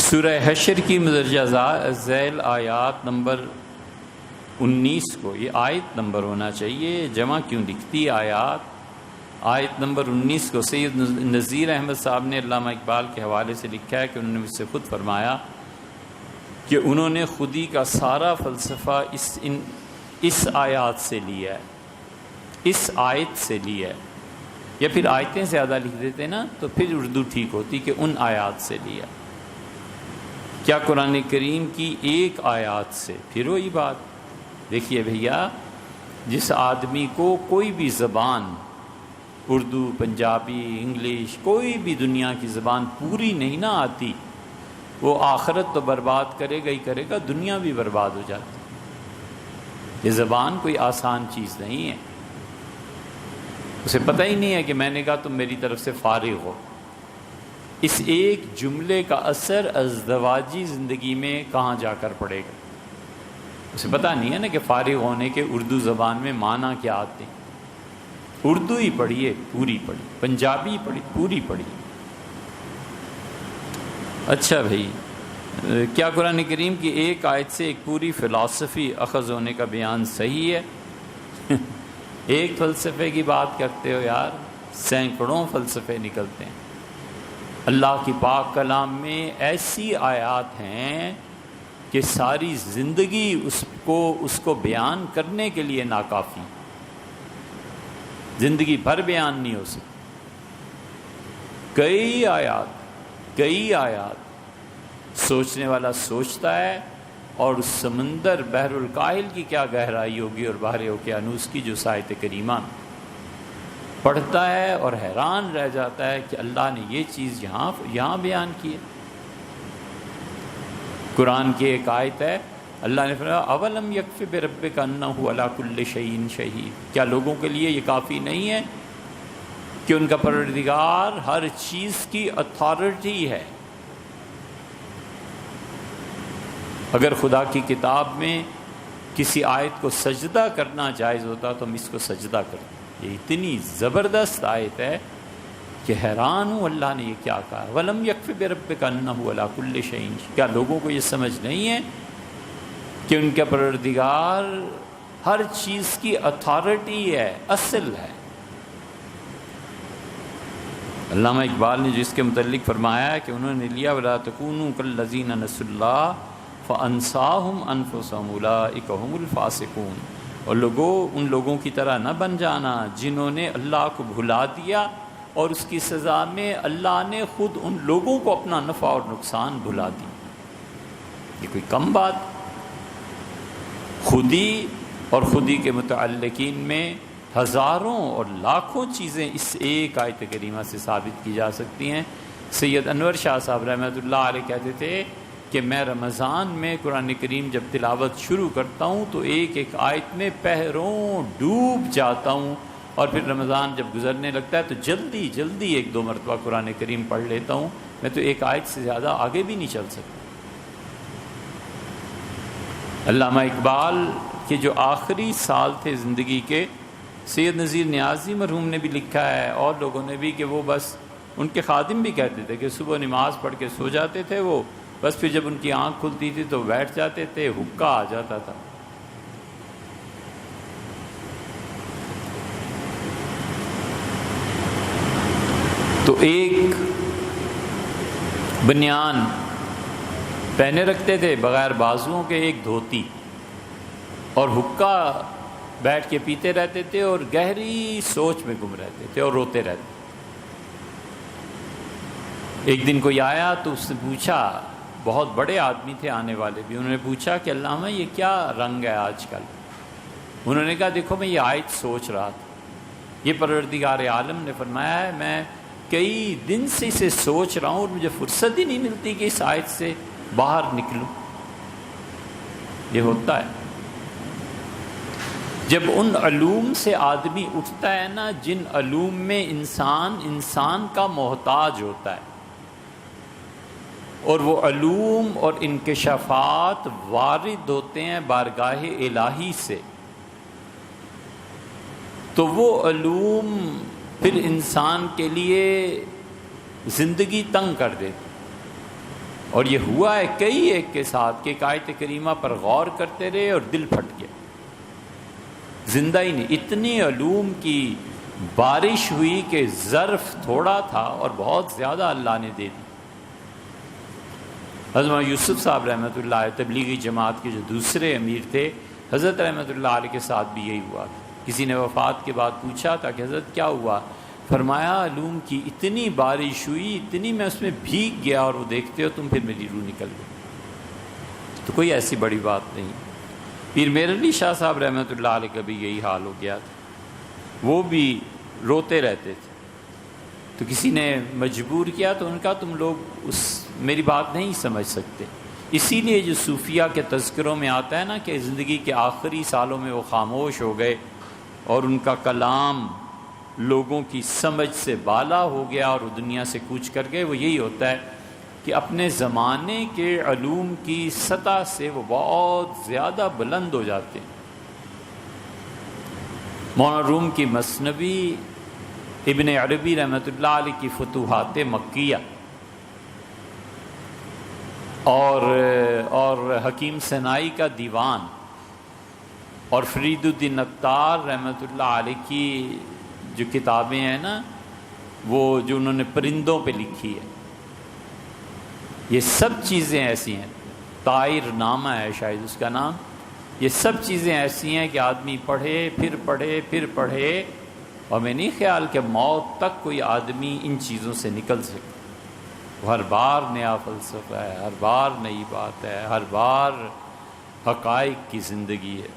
سورہ حشر کی مندرجہ ذیل آیات نمبر 19 کو، یہ آیت نمبر ہونا چاہیے، جمع کیوں لکھتی آیت نمبر 19 کو سید نذیر احمد صاحب نے علامہ اقبال کے حوالے سے لکھا ہے کہ انہوں نے مجھ سے خود فرمایا کہ انہوں نے خودی کا سارا فلسفہ اس آیات سے لیا ہے، اس آیت سے لیا ہے، یا پھر آیتیں زیادہ لکھ دیتے نا تو پھر اردو ٹھیک ہوتی کہ ان آیات سے لیا، کیا قرآن کریم کی ایک آیات سے؟ پھر وہی بات، دیکھیے بھیا، جس آدمی کو کوئی بھی زبان، اردو، پنجابی، انگلش، کوئی بھی دنیا کی زبان پوری نہیں نہ آتی، وہ آخرت تو برباد کرے گا ہی کرے گا، دنیا بھی برباد ہو جاتی۔ یہ زبان کوئی آسان چیز نہیں ہے، اسے پتہ ہی نہیں ہے کہ میں نے کہا تم میری طرف سے فارغ ہو، اس ایک جملے کا اثر ازدواجی زندگی میں کہاں جا کر پڑے گا، اسے پتہ نہیں ہے نا کہ فارغ ہونے کے اردو زبان میں معنی کیا آتے ہیں۔ اردو ہی پڑھیے، پوری پڑھی، پنجابی پڑھی، پوری پڑھی۔ اچھا بھائی، کیا قرآن کریم کی ایک آیت سے ایک پوری فلسفی اخذ ہونے کا بیان صحیح ہے؟ ایک فلسفے کی بات کرتے ہو یار، سینکڑوں فلسفے نکلتے ہیں۔ اللہ کی پاک کلام میں ایسی آیات ہیں کہ ساری زندگی اس کو بیان کرنے کے لیے ناکافی، زندگی بھر بیان نہیں ہو سکتی۔ کئی آیات سوچنے والا سوچتا ہے، اور اس سمندر بحر الکاہل کی کیا گہرائی ہوگی اور بحر اوقیانوس کی جو آیت کریمہ پڑھتا ہے اور حیران رہ جاتا ہے کہ اللہ نے یہ چیز یہاں بیان کی ہے۔ قرآن کی ایک آیت ہے، اللہ نے فرمایا اولم یکفی بربک انہ علی کل شیء شہید، کیا لوگوں کے لیے یہ کافی نہیں ہے کہ ان کا پروردگار ہر چیز کی اتھارٹی ہے؟ اگر خدا کی کتاب میں کسی آیت کو سجدہ کرنا جائز ہوتا تو ہم اس کو سجدہ کرتے۔ یہ اتنی زبردست آیت ہے کہ حیران ہوں اللہ نے یہ کیا کہا، وَلَمْ يَكْفِ بِرَبِّكَ أَنَّهُ عَلَىٰ كُلِّ شَيْءٍ، کیا لوگوں کو یہ سمجھ نہیں ہے کہ ان کا پروردگار ہر چیز کی اتھارٹی ہے، اصل ہے۔ علامہ اقبال نے جو اس کے متعلق فرمایا ہے کہ انہوں نے لیا وَلَا تَكُونُوا كَالَّذِينَ نَسُوا اللَّهَ فَأَنسَاهُمْ أَنفُسَهُمْ أُولَٰئِكَ هُمُ الْفَاسِقُونَ، اور لوگوں ان لوگوں کی طرح نہ بن جانا جنہوں نے اللہ کو بھلا دیا، اور اس کی سزا میں اللہ نے خود ان لوگوں کو اپنا نفع اور نقصان بھلا دی۔ یہ کوئی کم بات؟ خودی اور خودی کے متعلقین میں ہزاروں اور لاکھوں چیزیں اس ایک آیت کریمہ سے ثابت کی جا سکتی ہیں۔ سید انور شاہ صاحب رحمۃ اللہ علیہ کہتے تھے کہ میں رمضان میں قرآن کریم جب تلاوت شروع کرتا ہوں تو ایک ایک آیت میں پہروں ڈوب جاتا ہوں، اور پھر رمضان جب گزرنے لگتا ہے تو جلدی جلدی ایک دو مرتبہ قرآن کریم پڑھ لیتا ہوں، میں تو ایک آیت سے زیادہ آگے بھی نہیں چل سکتا۔ علامہ اقبال کے جو آخری سال تھے زندگی کے، سید نذیر نیازی مرحوم نے بھی لکھا ہے اور لوگوں نے بھی کہ وہ بس، ان کے خادم بھی کہتے تھے کہ صبح نماز پڑھ کے سو جاتے تھے وہ، بس پھر جب ان کی آنکھ کھلتی تھی تو بیٹھ جاتے تھے، حکا آ جاتا تھا۔ تو ایک بنیان پہنے رکھتے تھے بغیر بازوؤں کے، ایک دھوتی، اور حکا بیٹھ کے پیتے رہتے تھے اور گہری سوچ میں گم رہتے تھے اور روتے رہتے۔ ایک دن کوئی آیا تو اس نے پوچھا، بہت بڑے آدمی تھے آنے والے بھی، انہوں نے پوچھا کہ علامہ یہ کیا رنگ ہے آج کل؟ انہوں نے کہا دیکھو میں یہ آیت سوچ رہا تھا، یہ پروردگار عالم نے فرمایا ہے، میں کئی دن سے اسے سوچ رہا ہوں اور مجھے فرصت ہی نہیں ملتی کہ اس آیت سے باہر نکلوں۔ یہ ہوتا ہے جب ان علوم سے آدمی اٹھتا ہے نا جن علوم میں انسان کا محتاج ہوتا ہے، اور وہ علوم اور انکشافات وارد ہوتے ہیں بارگاہ الہی سے، تو وہ علوم پھر انسان کے لیے زندگی تنگ کر دیتے، اور یہ ہوا ہے کئی ایک کے ساتھ کہ ایک آیت کریمہ پر غور کرتے رہے اور دل پھٹ گیا، زندہ ہی نہیں، اتنی علوم کی بارش ہوئی کہ ظرف تھوڑا تھا اور بہت زیادہ اللہ نے دے دی۔ حضرت یوسف صاحب رحمۃ اللہ علیہ تبلیغی جماعت کے جو دوسرے امیر تھے، حضرت رحمۃ اللہ علیہ کے ساتھ بھی یہی ہوا تھا۔ کسی نے وفات کے بعد پوچھا تھا کہ حضرت کیا ہوا؟ فرمایا علوم کی اتنی بارش ہوئی، اتنی میں اس میں بھیگ گیا، اور وہ دیکھتے ہو تم پھر میری روح نکل گئی۔ تو کوئی ایسی بڑی بات نہیں۔ پیر میر علی شاہ صاحب رحمۃ اللہ علیہ کا بھی یہی حال ہو گیا تھا، وہ بھی روتے رہتے تھے۔ تو کسی نے مجبور کیا تو ان کا تم لوگ میری بات نہیں سمجھ سکتے۔ اسی لیے جو صوفیہ کے تذکروں میں آتا ہے نا کہ زندگی کے آخری سالوں میں وہ خاموش ہو گئے اور ان کا کلام لوگوں کی سمجھ سے بالا ہو گیا اور وہ دنیا سے کوچ کر گئے، وہ یہی ہوتا ہے کہ اپنے زمانے کے علوم کی سطح سے وہ بہت زیادہ بلند ہو جاتے ہیں۔ مولانا روم کی مثنوی، ابن عربی رحمۃ اللہ علیہ کی فتوحات مکیہ اور حکیم سنائی کا دیوان اور فرید الدین عطار رحمۃ اللہ علیہ کی جو کتابیں ہیں نا، وہ جو انہوں نے پرندوں پہ لکھی ہے، یہ سب چیزیں ایسی ہیں، طائر نامہ ہے شاید اس کا نام، یہ سب چیزیں ایسی ہیں کہ آدمی پڑھے پھر پڑھے پھر پڑھے، اور میں نہیں خیال کہ موت تک کوئی آدمی ان چیزوں سے نکل سکے۔ ہر بار نیا فلسفہ ہے، ہر بار نئی بات ہے، ہر بار حقائق کی زندگی ہے۔